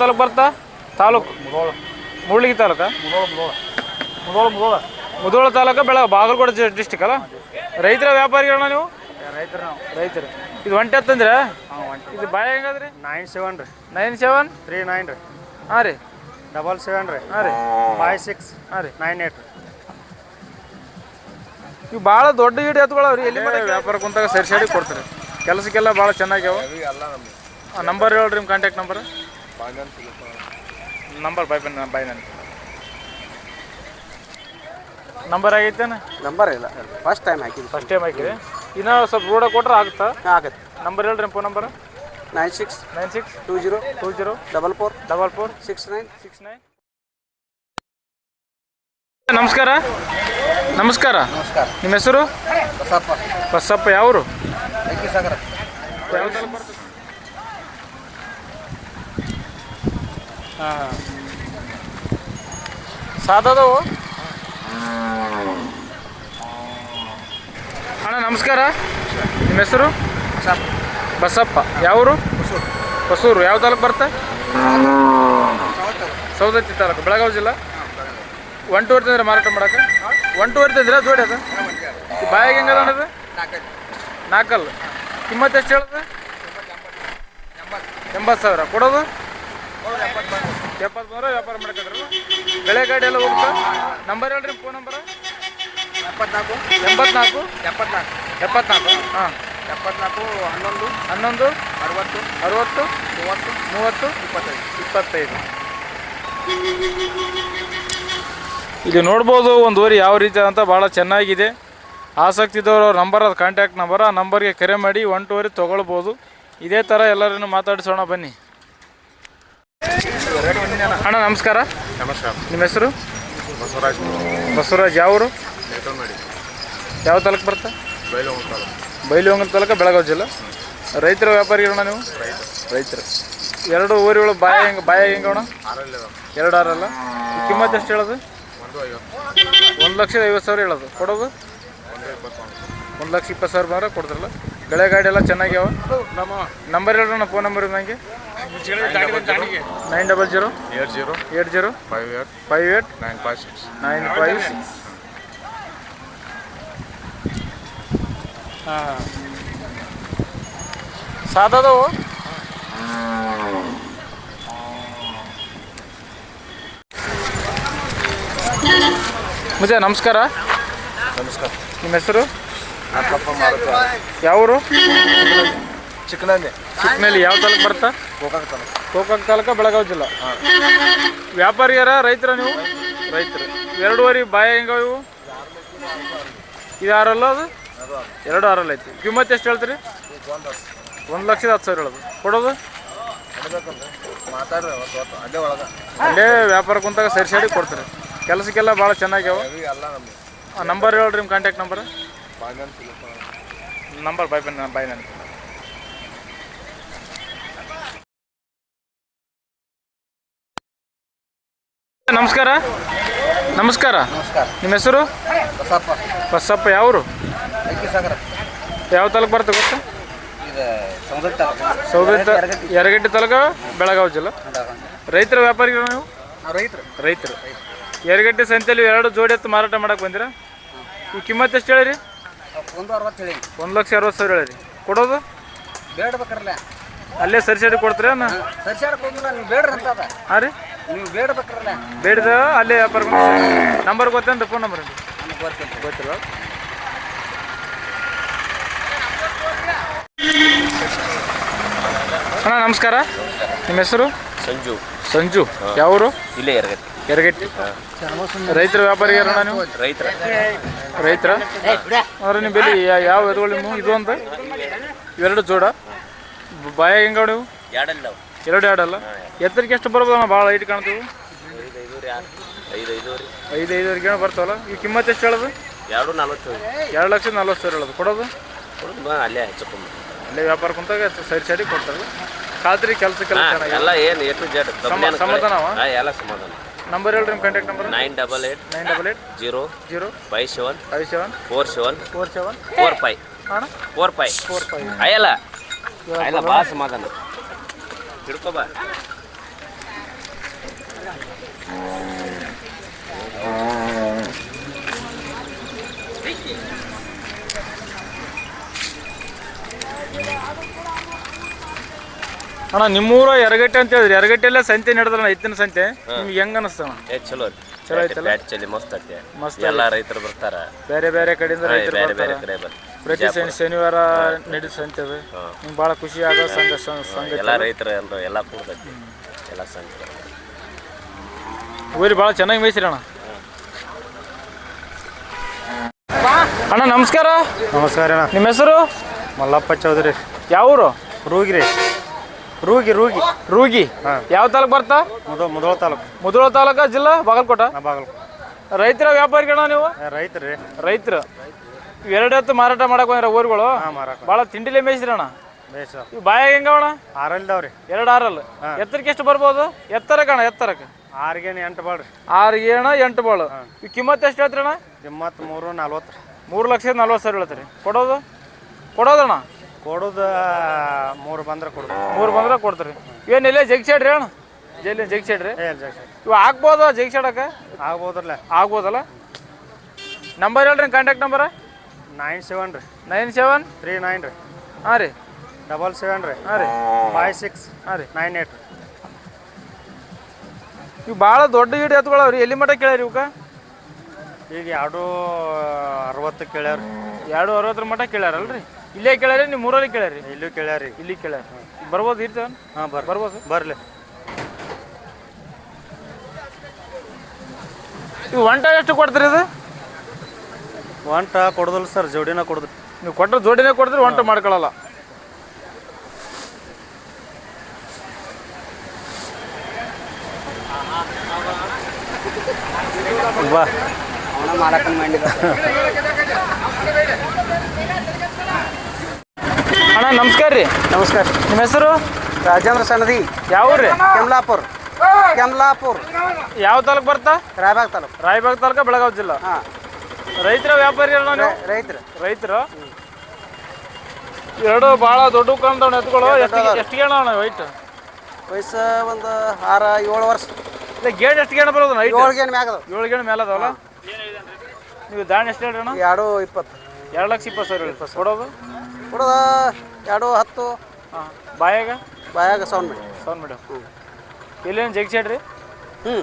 ತಾಲೂಕು ಬರ್ತಾ ತಾಲೂಕು ಮೂಡ್ಲಿಗಿ ತಾಲೂಕಾ ಮುಧೋಳ ತಾಲೂಕು ಬಾಗಲಕೋಟೆ ಡಿಸ್ಟಿಕ್ ಅಲ್ಲ. ರೈತರ ವ್ಯಾಪಾರಿಗಳನ್ನ ನೀವು? ರೈತರು. ಇದು ಒಂಟೆ ಹತ್ತಂದ್ರೆ ಇದು ಬಾಯ ಹೆಂಗದ್ರಿ? 97 ರೀ 9739 ರೀ ಹಾಂ ರೀ 77 ರೀ ಹಾಂ ರೀ 56 ಹಾಂ ರೀ 98 ರೀ. ಇವು ಭಾಳ ದೊಡ್ಡ ಗಿಡ ಎತ್ಕೊಳ್ಳವ್ರಿ. ಎಲ್ಲಿ ವ್ಯಾಪಾರ ಕುಂತಾಗ ಸರಿ ಕೊಡ್ತಾರೆ. ಕೆಲಸಕ್ಕೆಲ್ಲ ಭಾಳ ಚೆನ್ನಾಗ್ಯಾವ. ನಂಬರ್ ಹೇಳ್ರಿ ನಿಮ್ಮ ಕಾಂಟ್ಯಾಕ್ಟ್ ನಂಬರ್. ಬಾಯ್ ನನ್ನ ನಂಬರ್ ಆಗೈತೇನ? ನಂಬರ್ ಇಲ್ಲ, ಫಸ್ಟ್ ಟೈಮ್ ಹಾಕಿರಿ. ಇನ್ನೂ ಸ್ವಲ್ಪ ರೋಡ ಕೊಟ್ರೆ ಆಗುತ್ತಾ? ಆಗತ್ತೆ. ನಂಬರ್ ಹೇಳ್ರಿ ಫೋನ್ ನಂಬರ್. 96 20 44 69. ನಮಸ್ಕಾರ. ನಮಸ್ಕಾರ. ನಿಮ್ಮ ಹೆಸರು? ಬಸಪ್ಪ. ಯಾವರು? ಹಾಂ ಸಾದವು ಅಣ್ಣ ನಮಸ್ಕಾರ. ನಿಮ್ಮ ಹೆಸರು? ಬಸಪ್ಪ. ಯಾವರು? ಹೊಸೂರು. ಯಾವ ತಾಲೂಕು ಬರ್ತಾ? ಸೌದತ್ತಿ ತಾಲೂಕು, ಬೆಳಗಾವಿ ಜಿಲ್ಲಾ. 1 2 ತಂದ್ರೆ ಮಾರಾಟ ಮಾಡಕ್ಕೆ 1 2 ತಂದ್ರೆ ಜೋಡಿ ಅದ. ಬಾಯಿಗೆ ಹೆಂಗದ ಅಣ್ಣದು? 4 ಕಿಮ್ಮತ್ತು ಎಷ್ಟು ಹೇಳೋದು? 80,000 ಕೊಡೋದು? 70,000 ವ್ಯಾಪಾರ ಮಾಡ್ಕೊಂಡ್ರಲ್ಲ. ಬೆಳೆ ಗಾಡಿ ಎಲ್ಲ ಹೋಗ್ತಾ? ನಂಬರ್ ಹೇಳ್ರಿ ಫೋನ್ ನಂಬರ್. 74 84 74 ಹಾಂ 74 11 11 60 60 30 25. ಇದು ನೋಡ್ಬೋದು ಒಂದು ಊರಿ ಯಾವ ರೀತಿ ಅಂತ ಭಾಳ ಚೆನ್ನಾಗಿದೆ. ಆಸಕ್ತಿ ಇದ್ದವರು ನಂಬರ್, ಅದು ಕಾಂಟ್ಯಾಕ್ಟ್ ನಂಬರ್. ಆ ನಂಬರ್ಗೆ ಕರೆ ಮಾಡಿ 1 2 ತೊಗೊಳ್ಬೋದು. ಇದೇ ಥರ ಎಲ್ಲರನ್ನು ಮಾತಾಡಿಸೋಣ ಬನ್ನಿ. ಅಣ್ಣ ನಮಸ್ಕಾರ. ನಿಮ್ಮ ಹೆಸರು? ಬಸವರಾಜ್. ಯಾವರು? ಯಾವ ತಾಲೂಕು ಬರ್ತಾ? ಬೈಲಹೊಂಗಲ ತಾಲೂಕು, ಬೆಳಗಾವಿ ಜಿಲ್ಲಾ. ರೈತರ ವ್ಯಾಪಾರಿಗಳನ್ನ ನೀವು? ರೈತರು. 2 ಊರುಗಳು ಬಾಯ ಹೆಂಗಣ? 2 ಆರಲ್ಲ. ಕಿಮ್ಮತ್ತು ಎಷ್ಟು ಹೇಳೋದು? 1,50,000 ಹೇಳೋದು. ಕೊಡೋದು? 1,20,000 ಬಂದ್ರೆ ಕೊಡ್ತಾರಲ್ಲ. ಬೆಳೆ ಗಾಡಿ ಎಲ್ಲ ಚೆನ್ನಾಗ್ಯಾವ. ನಂಬರ್ ಹೇಳ್ರಣ್ಣ ಫೋನ್ ನಂಬರ್ ನನಗೆ. 900 80 58 956. ಹಾಂ ಸಾದವು ಮುಜೆ. ನಮಸ್ಕಾರ. ನಿಮ್ಮ ಹೆಸರು? ಯಾವರು? ಚಿಕ್ಕನಲ್ಲಿ. ಯಾವ ತಾಲೂಕು ಬರ್ತಾ? ಗೋಕಾಕ್ ತಾಲೂಕು, ಬೆಳಗಾವಿ ಜಿಲ್ಲಾ. ವ್ಯಾಪಾರಿಯರ ರೈತರ ನೀವು? ರೈತರು. 2 ಊರಿ ಬಾಯ ಹೆಂಗ ಇವು? ಇದು ಆರಲ್ಲ? ಅದು 2 ಆರಲ್ಲ ಐತಿ. ಕಿಮ್ಮತ್ತು ಎಷ್ಟು ಹೇಳ್ತೀರಿ? 1,10,000 ಹೇಳೋದು. ಕೊಡೋದು? ಅಲ್ಲೇ ವ್ಯಾಪಾರ ಕುಂತಾಗ ಸರಿ ಕೊಡ್ತಾರೆ. ಕೆಲಸಕ್ಕೆಲ್ಲ ಭಾಳ ಚೆನ್ನಾಗ್ಯಾವ. ನಂಬರ್ ಹೇಳ್ರಿ ನಿಮ್ಮ ಕಾಂಟ್ಯಾಕ್ಟ್ ನಂಬರ್. ಬಾಯ್ ನನ್ನ ನಮಸ್ಕಾರ. ನಮಸ್ಕಾರ. ನಿಮ್ಮ ಹೆಸರು? ಬಸಪ್ಪ. ಯಾವರು? ಯಾವ ತಾಲೂಕು ಬರುತ್ತೆ ಗೊತ್ತಾ? ಯರಗಟ್ಟಿ ತಾಲೂಕು, ಬೆಳಗಾವಿ ಜಿಲ್ಲಾ. ರೈತರ ವ್ಯಾಪಾರಿಗಳು ನೀವು? ರೈತರು. ಯರಗಟ್ಟಿ ಸಂತೆಯಲ್ಲಿ 2 ಜೋಡಿ ಎತ್ತು ಮಾರಾಟ ಮಾಡಕ್ಕೆ ಬಂದಿರಾ? ಈ ಕಿಮ್ಮತ್ತು ಎಷ್ಟು ಹೇಳಿರಿ? 1,60,000 ಹೇಳಿರಿ. ಕೊಡೋದು? ಅಲ್ಲೇ ಸರಿ ಕೊಡ್ತೀರಾ? ಹಾಂ ರೀ. ಬೇಡ್ದ ಅಲ್ಲೇ ವ್ಯಾಪಾರ. ನಂಬರ್ ಗೊತ್ತೇನ್ರಿ? ಫೋನ್ ನಂಬರ್ ಗೊತ್ತಿಲ್ಲ. ಅಣ್ಣ ನಮಸ್ಕಾರ. ನಿಮ್ಮ ಹೆಸರು? ಸಂಜು. ಯಾವರು? ಇಲ್ಲೇ ಯರಗಟ್ಟಿ. ರೈತರ ವ್ಯಾಪಾರಿಗಾರಣ್ಣ ನೀವು? ರೈತರ. ಅಂದ್ರೆ ನಿಮ್ಮ ಬೆಲೆ ಯಾವ ಎದುಗಳು ನೀವು? ಇದು ಅಂತ 2 ಜೋಡ. ಬಾಯ ಹೆಂಗ ನೀವು? 2 ಆಡಲ್ಲ. ಎತ್ತರಕ್ಕೆ ಎಷ್ಟು ಬರ್ಬೋದಣ್ಣ? ಭಾಳ ಹೈಟ್ ಕಾಣ್ತೀವಿ. 5,500 ಬರ್ತಾವಲ್ಲ. ಈ ಕಿಮ್ಮತ್ತು ಎಷ್ಟು ಹೇಳೋದು? 2,40,000 ಹೇಳೋದು. ಕೊಡೋದು? ಅಲ್ಲೇ ವ್ಯಾಪಾರ ಕುಂತಾಗ ಸರಿ ಕೊಡ್ತಾರೆ. ಖಾತ್ರಿ ಕೆಲಸಕ್ಕೆಲ್ಲ ಚೆನ್ನಾಗಿ ಸಮಾಧಾನ. ನಂಬರ್ ಹೇಳ್ರಿ ನಿಮ್ಮ ಕಾಂಟ್ಯಾಕ್ಟ್ ನಂಬರ್. 988 0 57 47 45 ಅಯ್ಯಲ್ಲ ಬಾ ಸಮಾಧಾನ ಹಿಡ್ಕೋ ಬಾ. ಅಣ್ಣ ನಿಮ್ಮೂರ ಎರಗಟ್ಟೆ ಅಂತ ಹೇಳಿದ್ರಿ, ಎರಗಟ್ಟೆಲ್ಲ ಸಂತೆ ನಡೆದಲ್ಲ ಎತ್ತಿನ ಸಂತೆ, ನಿಮ್ಗೆ ಹೆಂಗ ಅನಿಸ್ತಣ? ಚಲೋ ಚಲೋ ಐತಲ್ಲ? ಚಲಿ ಮಸ್ತ್ ಐತಿ. ಮಸ್ತ್ ಎಲ್ಲಾ ರೈತರು ಬರ್ತಾರ, ಬೇರೆ ಬೇರೆ ಕಡೆಯಿಂದ ರೈತರು ಬೇರೆ ಬೇರೆ ಬರ್ತಾರೆ. ಕಡೆ ಬರ್ತಾರೆ. ಪ್ರತಿ ಶನಿವಾರ ನಡೀತ ಸಂತೆ ಅದು. ನಿಮ್ಗೆ ಭಾಳ ಖುಷಿ ಆಗೋ ಸಂಘ ಎಲ್ಲಾ ರೈತರು ಎಲ್ಲರೂ ಎಲ್ಲ ಕೂಡ್ತೈತಿ, ಎಲ್ಲ ಸಂತೆ. ಊರಿ ಭಾಳ ಚೆನ್ನಾಗಿ ಮೇಯ್ಸಿರಿ ಅಣ್ಣ. ಅಣ್ಣ ನಮಸ್ಕಾರ. ನಮಸ್ಕಾರ ಅಣ್ಣ. ನಿಮ್ಮ ಹೆಸರು? ಮಲ್ಲಪ್ಪ ಚೌಧರಿ. ಯಾವ ಊರು? ರೂಗಿ ರೀ. ರೂಗಿ ರೂಗಿ ರೂಗಿ. ಯಾವ ತಾಲೂಕು ಬರ್ತಾ? ಮುಧೋಳ ತಾಲೂಕು. ಮುಧೋಳ ತಾಲೂಕ, ಜಿಲ್ಲಾ ಬಾಗಲಕೋಟ. ಬಾಗಲಕೋಟೆ. ರೈತರ ವ್ಯಾಪಾರಿಗಳ ನೀವು? ರೈತರು ರೀ. ರೈತರು ಎರಡು ಹೊತ್ತು ಮಾರಾಟ ಮಾಡಕ್ ಬಂದ್ರ ಊರುಗಳು ಭಾಳ ತಿಂಡಿಲೇ ಮೇಯ್ಸಿರಿ ಅಣ್ಣ. ಇವು ಬಾಯಾಗ ಹೆಂಗವಣ? ಆರಲ್ದಾವ್ರಿ. 2 ಆರಲ್. ಎತ್ತರಕ್ಕೆ ಎಷ್ಟು ಬರ್ಬೋದು? ಎತ್ತರಕ್ಕೆ ಅಣ್ಣ, ಎತ್ತರಕ್ಕೆ 6 8 ಬಾಳ್ರಿ. 6 8 ಬಾಳು. ಈ ಕಿಮ್ಮತ್ತು ಎಷ್ಟು ಹೇಳ್ತೀರಿ ಅಣ್ಣ? ಕಿಮ್ಮತ್ತು 340. 3,40,000 ಹೇಳ್ತೀರಿ. ಕೊಡೋದಣ್ಣ? ಕೊಡೋದು 3 ಬಂದ್ರೆ ಕೊಡೋದು. 3 ಬಂದ್ರೆ ಕೊಡ್ತೀರಿ. ಏನು ಇಲ್ಲೇ ಜಗ್ಸೇಡ್ರಿ ಅಣ್ಣ? ಜಗ್ಸೇಡ್ರಿ. ಇವು ಆಗ್ಬೋದ ಜಗ್ಸೇಡಕ್ಕೆ? ಆಗ್ಬೋದ್ರಲ್ಲ. ಆಗ್ಬೋದಲ್ಲ. ನಂಬರ್ ಹೇಳ್ರಿ, ಕಾಂಟ್ಯಾಕ್ಟ್ ನಂಬರ? 97 ರೀ. 97 39 ರೀ. ಹಾಂ ರೀ. 77 ರೀ. ಹಾಂ ರೀ. 56 ಹಾಂ ರೀ. 98 ರೀ. ಇವು ಭಾಳ ದೊಡ್ಡ ಗಿಡ ಎತ್ಕೊಳವ್ರಿ. ಎಲ್ಲಿ ಮಟ್ಟ ಕೇಳ್ಯಾರಿ ಇವಕ್ಕೆ? ಈಗ 260 ಕೇಳ್ಯಾರ. 260 ಮಟ್ಟ ಕೇಳ್ಯಾರಲ್ರಿ? ಇಲ್ಲೇ ಕೇಳ್ಯಾರಿ, ನಿಮ್ಮ ಊರಲ್ಲಿ ಕೇಳ್ಯಾರಿ? ಇಲ್ಲೂ ಕೇಳ್ಯಾರಿ. ಇಲ್ಲಿ ಕೇಳ್ಯಾರ. ಬರ್ಬೋದು ಇರ್ತೇವೆ? ಹಾಂ ಬರ್ಬೋದು. ಬರಲಿ. ಇವು ಒಂಟ ಎಷ್ಟು ಕೊಡ್ತೀರಿ ಇದು? ಒಂಟ ಕೊಡೋದಿಲ್ಲ ಸರ್, ಜೋಡಿನ ಕೊಡೋದು. ನೀವು ಕೊಟ್ಟರೆ ಜೋಡಿನೇ ಕೊಡ್ತೀರಿ, ಒಂಟ ಮಾಡ್ಕೊಳ್ಳಲ್ಲ. ಬಾ ಅಣ್ಣ ನಮಸ್ಕಾರ ರೀ. ನಮಸ್ಕಾರ. ನಿಮ್ಮ ಹೆಸರು? ರಾಜೇಂದ್ರ ಸನದಿ. ಯಾವ ಊರು ರೀ? ಕೆಮ್ಲಾಪುರ್. ಯಾವ ತಾಲೂಕು ಬರ್ತಾ? ರಾಯಬಾಗ್ ತಾಲೂಕು. ರಾಯಬಾಗ್ ತಾಲೂಕು, ಬೆಳಗಾವಿ ಜಿಲ್ಲಾ. ರೈತರ ವ್ಯಾಪಾರಿ ಅಣ್ಣ ನೀವು? ರೈತರು. ಎರಡು ಭಾಳ ದೊಡ್ಡ ಕಾಣ್ತಾವ ಎತ್ಗಳು. ಎಷ್ಟು ಗೇಣ ಅಣ್ಣ ವೈಟ್? ವಯಸ್ಸು ಒಂದು 6-7 ವರ್ಷ. ಇಲ್ಲ ಗೇಣ್ ಎಷ್ಟು ಗೇಣ ಬರೋದು? 7 ಗೇಣ್ ಮ್ಯಾಗ ಅದಾವ. 7 ಗೇಣ ಮೇಲೆ ಅದಾವಲ್ಲ. ನೀವು ದಾಣಿ ಎಷ್ಟು ಹೇಳ್ರಿ ಅಣ್ಣ? 220. 2,20,000 ಕೊಡೋದು? ಕೊಡೋದು 210. ಹಾಂ. ಬಾಯಾಗ ಸೌಂಡ್ ಮೇಡಮ್. ಎಲ್ಲೇನು ಜಗ್ಸೇಡ್ರಿ? ಹ್ಞೂ.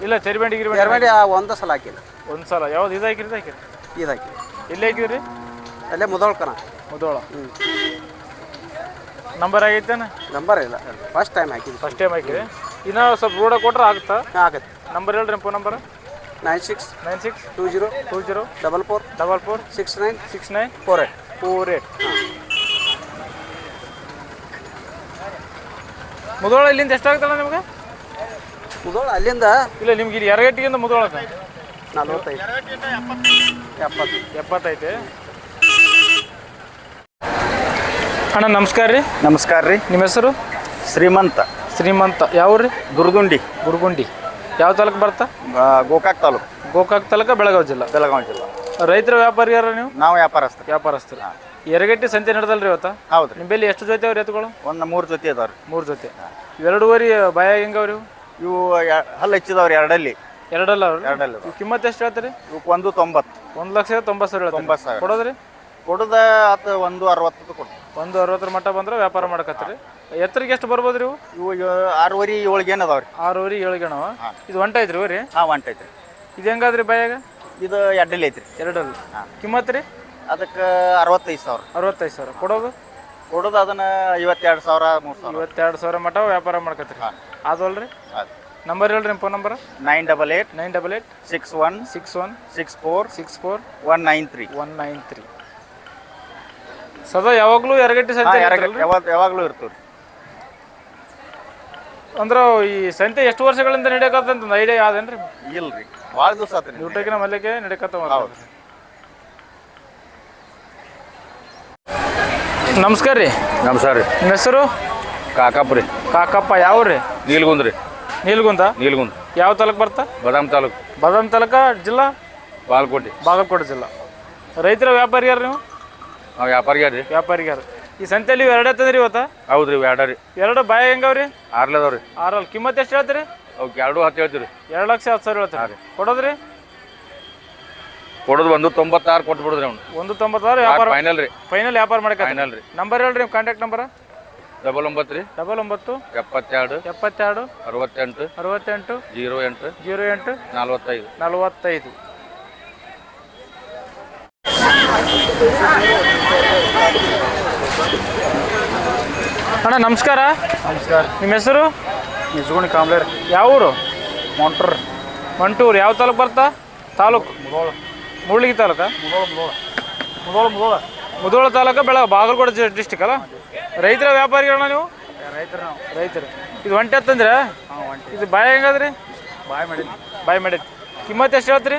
ಇಲ್ಲ ತೆರಿಬೇಂಡಿ ಗಿರಿಬೇಡಿ ಒಂದು ಸಲ ಹಾಕಿಲ್ಲ. ಒಂದು ಸಲ. ಯಾವ್ದು ಇದು ಹಾಕಿರಿ? ಇದು ಹಾಕಿ. ಎಲ್ಲಿ ಹಾಕಿದ್ರಿ? ಅಲ್ಲೇ ಮುಧೋಳ. ಮುಧೋಳ. ನಂಬರ್ ಆಗೈತೇನ? ನಂಬರ್ ಇಲ್ಲ, ಫಸ್ಟ್ ಟೈಮ್ ಹಾಕಿದ್ವಿ. ಫಸ್ಟ್ ಟೈಮ್ ಹಾಕಿರಿ. ಇನ್ನೂ ಸ್ವಲ್ಪ ರೋಡ ಕೊಟ್ರೆ ಆಗುತ್ತಾ? ಆಗತ್ತೆ. ನಂಬರ್ ಹೇಳ್ರಿ, ಫೋನ್ ನಂಬರ್? 96 20 44 69 69 48. ಮುಧೋಳ ಇಲ್ಲಿಂದ ಎಷ್ಟಾಗುತ್ತಲ್ಲ ನಿಮ್ಗೆ? ಮುಧೋಳ ಅಲ್ಲಿಂದ ಇಲ್ಲ ನಿಮ್ಗೆ ಇಲ್ಲಿ ಎರಗಟ್ಟಿಗಿಂದ ಮುಧೋಳಕ್ಕೆ 45 70 ಐತೆ. ಅಣ್ಣ ನಮಸ್ಕಾರ ರೀ. ನಮಸ್ಕಾರ ರೀ. ನಿಮ್ಮ ಹೆಸರು? ಶ್ರೀಮಂತ. ಯಾವ ರೀ? ಗುರುಗುಂಡಿ. ಯಾವ ತಾಲೂಕು ಬರ್ತಾ? ಗೋಕಾಕ್ ತಾಲೂಕು. ಗೋಕಾಕ್ ತಾಲೂಕು, ಬೆಳಗಾವಿ ಜಿಲ್ಲಾ. ರೈತರ ವ್ಯಾಪಾರಿ ಯಾರ ನೀವು? ನಾವು ವ್ಯಾಪಾರಸ್ಥರು. ಎರಗಟ್ಟಿ ಸಂತೆ ನಡೆದಲ್ರಿ ಇವತ್ತ? ಹೌದು. ನಿಂಬಲ್ಲಿ ಎಷ್ಟು ಜೊತೆ ಅವ್ರಿ ಎತ್ತುಗಳು? ಒಂದು 3 ಜೊತೆ ಅದಾವ್ರಿ. 3 ಜೊತೆ. 2 ಬಾಯಾಗ ಹೆಂಗವ್ರಿ? ಇವು ಹಲ್ಲು ಹಚ್ಚಿದವ್ರಿ. ಎರಡಲ್ಲಿ ಅವ್ರಿ. ಇವು ಕಿಮ್ಮತ್ತು ಎಷ್ಟು ಹೇಳ್ತೀರಿ? ಇವಕ್ಕೆ 190. 1,90,000 90,000 ಕೊಡೋದ್ರಿ? ಕೊಡೋದ ಆತ 160 ಕೊಡು. 160 ಮಟ್ಟ ಬಂದ್ರೆ ವ್ಯಾಪಾರ ಮಾಡಕತ್ತೀರಿ. ಎತ್ತರಿಗೆ ಎಷ್ಟು ಬರ್ಬೋದು ರೀ? ಇವು 6:30 7 ಗೇನ್ ಅದಾವ್ರಿ. 6:30 7 ಗೇಣವ. ಇದು ಒಂಟ ಐತ್ರಿ ರೀ? ಹಾಂ, ಒಂಟೈತ್ರಿ. ಇದು ಹೆಂಗಾದ್ರಿ ಬಾಯಾಗ? ಇದು ಎಡ್ಡಲ್ಲಿ ಐತ್ರಿ. ಎರಡಲ್ಲಿ. ಕಿಮ್ಮತ್ತು ರೀ? ಅದಕ್ಕೆ 65,000. 65,000 ಕೊಡೋದು? ಅದನ್ನ 52,000 3,000. 52,000 ಮಟ್ಟ ವ್ಯಾಪಾರ ಮಾಡ್ಕತ್ತೀರಿ. ಅದಲ್ರಿ? ನಂಬರ್ ಹೇಳ್ರಿ, ನಿಮ್ಮ ಫೋನ್ ನಂಬರ್? 988 61 64 193. ಸದಾ ಯಾವಾಗಲೂ ಎರಗಟ್ಟಿ ಸಂತೆ ಯಾವಾಗಲೂ ಇರ್ತೀವಿ. ಅಂದ್ರೆ ಈ ಸಂತೆ ಎಷ್ಟು ವರ್ಷಗಳಿಂದ ನಡೆಯಕತ್ತಂತ ಐಡಿಯಾ ಯಾವ್ದೇನ್ರಿ? ಇಲ್ರಿ, ಭಾಳ ದಿವಸ ಆತ್ರಿ. ಊಟಕ್ಕಿನ ಮಲ್ಲಿಗೆ ನಡೆಯಕತ್ತ. ನಮಸ್ಕಾರ ರೀ. ನಮಸ್ಕಾರ ರೀ. ನಿಮ್ಮ ಹೆಸರು? ಕಾಕಾಪುರಿ. ಕಾಕಪ್ಪ. ಯಾವ ರೀ? ನೀಲ್ಗುಂದ್. ಯಾವ ತಾಲೂಕು ಬರ್ತಾ? ಬಾದಾಮ್ ತಾಲೂಕ, ಜಿಲ್ಲಾ? ಬಾಗಲಕೋಟೆ ಜಿಲ್ಲಾ. ರೈತರ ವ್ಯಾಪಾರಿ ಯಾರು ನೀವು? ವ್ಯಾಪಾರಿಗಾರ. ಈ ಸಂತೆಯಲ್ಲಿ 2 ಎತ್ತದ್ರಿ ಇವತ್ತ? ಹೌದ್ರಿ. 2 ಬಾಯಾಗ ಹೆಂಗವ್ರಿ? 6 ಕಿಮ್ಮತ್ತು ಎಷ್ಟು ಹೇಳ್ತೀರಿ? ಅವಕ್ಕೆ 2 10 ಹೇಳ್ತೀವಿ. 2,10,000 ಹೇಳ್ತೀರಿ ಕೊಡೋದ್ರಿ? ಕೊಡೋದು 196 ಕೊಟ್ಬಿಡುದ್ರಿ ಅವ್ನು. 196 ವ್ಯಾಪಾರ ಫೈನಲ್ ರೀ. ಫೈನಲ್ ವ್ಯಾಪಾರ ಮಾಡಕ್ಕೆ ಫೈನಲ್ ರೀ. ನಂಬರ್ ಹೇಳ್ರಿ ನಿಮ್ಮ ಕಾಂಟ್ಯಾಕ್ಟ್ ನಂಬರ್? 99 ರೀ 99 72 72 68 68 08 08 45. 45. ಅಣ್ಣ ನಮಸ್ಕಾರ. ನಮಸ್ಕಾರ. ನಿಮ್ಮ ಹೆಸರು? ನಿಜಗುಣಿ ಕಾಂಬ್ಲೇರ್. ಯಾವ ಊರು? ಮೊಂಟ್ರ್. ಮಂಟೂರು. ಯಾವ ತಾಲೂಕು ಬರ್ತಾ? ತಾಲೂಕು ಮೂಡ್ಲಿಗಿ ತಾಲೂಕಾ? ಮುಧೋಳ ತಾಲೂಕು ಬಾಗಲಕೋಟೆ ಡಿಸ್ಟಿಕ್ ಅಲ್ಲ? ರೈತರ ವ್ಯಾಪಾರಿಗಳನ್ನ ನೀವು? ರೈತರು ನಾವು. ರೈತರು. ಇದು ಒಂಟೆ ಹತ್ತಂದ್ರೆ ಇದು ಬಾಯ ಹೆಂಗದ್ರಿ? ಬಾಯ್ ಮಾಡಿದ್ದು ಕಿಮ್ಮತ್ತು ಎಷ್ಟು ಹೇಳ್ತೀರಿ?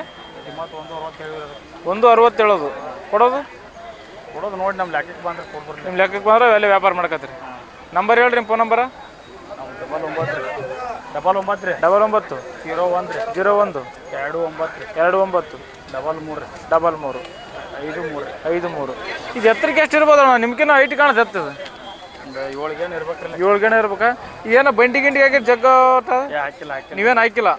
1,60 ಹೇಳೋದು. ಕೊಡೋದು ನೋಡಿ ನಮ್ಮ ಲೆಕ್ಕಕ್ಕೆ ಬಂದ್ರೆ ಕೊಡ್ಬರ್ರಿ. ನಿಮ್ಮ ಲೆಕ್ಕಕ್ಕೆ ಬಂದ್ರೆ ಅಲ್ಲೇ ವ್ಯಾಪಾರ ಮಾಡ್ಕತ್ತೀರಿ. ನಂಬರ್ ಹೇಳ್ರಿ ನಿಮ್ಮ ಫೋನ್ ನಂಬರ? 99 99 99 01 01 29 29 33 33 53. ಇದು ಎತ್ತರಕ್ಕೆ ಎಷ್ಟು ಇರ್ಬೋದು ಅಣ್ಣ? ನಿಮ್ಗಿನ್ನ ಹೈಟ್ ಕಾಣುತ್ತೆ ಎತ್ತದ? ಒಂದು 7 ಗೇನ್ ಇರ್ಬೇಕ್ರಿ. 7 ಗೇಣ ಇರ್ಬೇಕಾ? ಏನೋ ಬಂಡಿ ಗಿಂಡಿ ಹಾಕಿ ಜಗ್ಗ ಹಾಕಿಲ್ಲ ನೀವೇನು ಹಾಕಿಲ್ಲ?